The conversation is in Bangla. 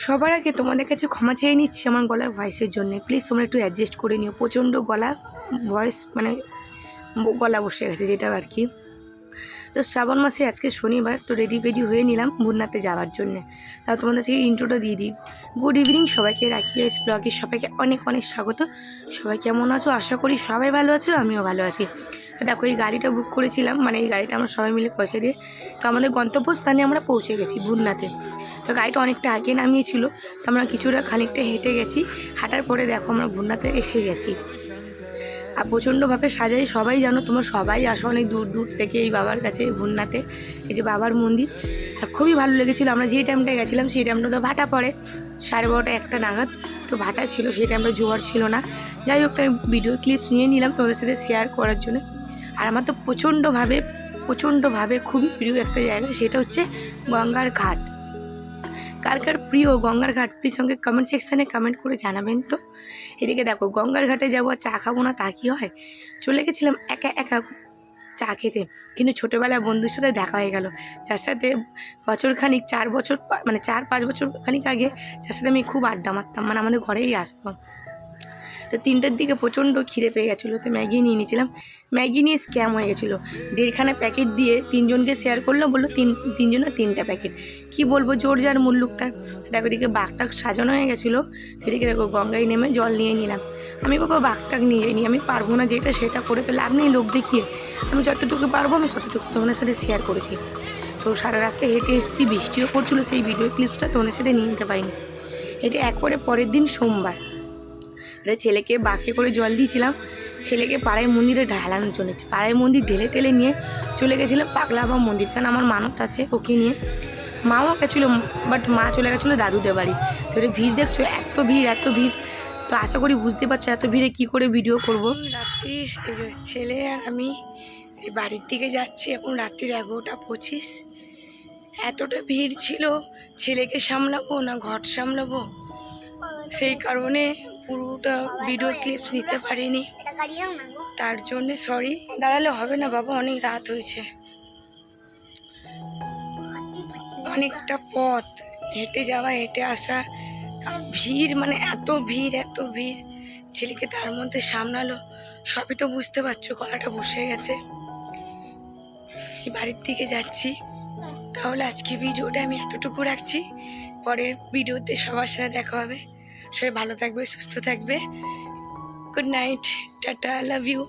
সবার আগে তোমাদের কাছে ক্ষমা চেয়ে নিচ্ছি আমার গলার ভয়েসের জন্য। প্লিজ তোমরা একটু অ্যাডজাস্ট করে নিও। প্রচণ্ড গলা ভয়েস মানে গলা বসে গেছে যেটা আর কি। তো শ্রাবণ মাসে আজকে শনিবার, তো রেডি হয়ে নিলাম ভুরনাতে যাওয়ার জন্যে। তাও তোমাদের থেকে ইন্ট্রোটা দিয়ে দিই। গুড ইভিনিং সবাইকে, রাখি এস ব্লগে সবাইকে অনেক অনেক স্বাগত। সবাই কেমন আছো? আশা করি সবাই ভালো আছো, আমিও ভালো আছি। তো দেখো এই গাড়িটা বুক করেছিলাম, মানে এই গাড়িটা আমরা সবাই মিলে পয়সা দিয়ে, তো আমাদের গন্তব্যস্থানে আমরা পৌঁছে গেছি ভুরনাতে। তো গাড়িটা অনেকটা আগে নামিয়েছিল, তো আমরা কিছুটা খানিকটা হেঁটে গেছি। হাঁটার পরে দেখো আমরা ভুরনাতে এসে গেছি। আর প্রচণ্ডভাবে সাজাই, সবাই জানো, তোমরা সবাই আসো অনেক দূর দূর থেকে এই বাবার কাছে ভুরনাতে। এই যে বাবার মন্দির, আর খুবই ভালো লেগেছিলো। আমরা যে টাইমটায় গেছিলাম সেই টাইমটা তো ভাটা পড়ে 12:30 1টা নাগাদ, তো ভাটা ছিল সেই টাইমটা, জোয়ার ছিল না। যাই হোক, তো আমি ভিডিও ক্লিপস নিয়ে নিলাম তোমাদের সাথে শেয়ার করার জন্য। আর আমার তো প্রচণ্ডভাবে খুবই প্রিয় একটা জায়গা, সেটা হচ্ছে গঙ্গার ঘাট। কার কার প্রিয় গঙ্গার ঘাট, প্লিজ সঙ্গে কমেন্ট সেকশানে কমেন্ট করে জানাবেন। তো এদিকে দেখো গঙ্গার ঘাটে যাবো আর চা খাবো না তা কি হয়? চলে গেছিলাম একা চা খেতে, কিন্তু ছোটোবেলায় বন্ধুর সাথে দেখা হয়ে গেল, যার সাথে বছরখানিক 4 বছর মানে 4-5 বছর খানিক আগে, যার সাথে আমি খুব আড্ডা মারতাম, মানে আমাদের ঘরেই আসতো। তো 3টার দিকে প্রচণ্ড খিদে পেয়ে গেছিলো, তো ম্যাগি নিয়ে নিয়েছিলাম। ম্যাগি নিয়ে স্ক্যাম হয়ে গেছিলো। 1.5খানা প্যাকেট দিয়ে 3জনকে শেয়ার করলো, বললো তিনজনের 3টা প্যাকেট। কি বলবো, জোর যার মুল্লুক তার। দেখো এদিকে বাঘটাক সাজানো হয়ে গেছিলো, সেদিকে দেখো গঙ্গায় নেমে জল নিয়ে নিলাম। আমি বাবা বাঘটাক নিয়ে যাইনি, আমি পারবো না যেটা সেটা করে তো লাভ নেই লোক দেখিয়ে। আমি যতটুকু পারবো আমি ততটুকু তোমাদের সাথে শেয়ার করেছি। তো সারা রাস্তায় হেঁটে এসেছি, বৃষ্টিও পড়ছিলো, সেই ভিডিও ক্লিপসটা তোমাদের সাথে নিয়ে নিতে পারিনি। হেঁটে একবারে পরের দিন সোমবার, এটা ছেলেকে বাঁকে করে জল দিয়েছিলাম, ছেলেকে পাড়ায় মন্দিরে ঢালানোর জন্য। পাড়ায় মন্দির ঢেলে নিয়ে চলে গেছিলাম পাগলা বাবা মন্দির, কারণ আমার মানত আছে ওকে নিয়ে। মাও গেছিলো, বাট মা চলে গেছিলো দাদুদের বাড়ি। তো এটা ভিড় দেখছো, এত ভিড়। তো আশা করি বুঝতে পারছো এত ভিড়ে কী করে ভিডিও করবো। রাত্রির এই যে ছেলে আর আমি এই বাড়ির দিকে যাচ্ছি, এখন রাত্রির 11:25। এতটা ভিড় ছিল, ছেলেকে সামলাবো না ঘর সামলাবো, সেই কারণে পুরোটা ভিডিও ক্লিপস নিতে পারিনি, তার জন্য সরি। দাঁড়ালে হবে না বাবা, অনেক রাত হয়েছে, অনেকটা পথ হেঁটে যাওয়া হেঁটে আসা, ভিড় মানে এত ভিড়। ছেলেকে তার মধ্যে সামলালো, সবই তো বুঝতে পারছো, গলাটা বসে গেছে। এই বাড়ির দিকে যাচ্ছি। তাহলে আজকে ভিডিওটা আমি এতটুকু রাখছি, পরের ভিডিওতে সবার সাথে দেখা হবে। সবাই ভালো থাকবে, সুস্থ থাকবে। Good night, tata, love you.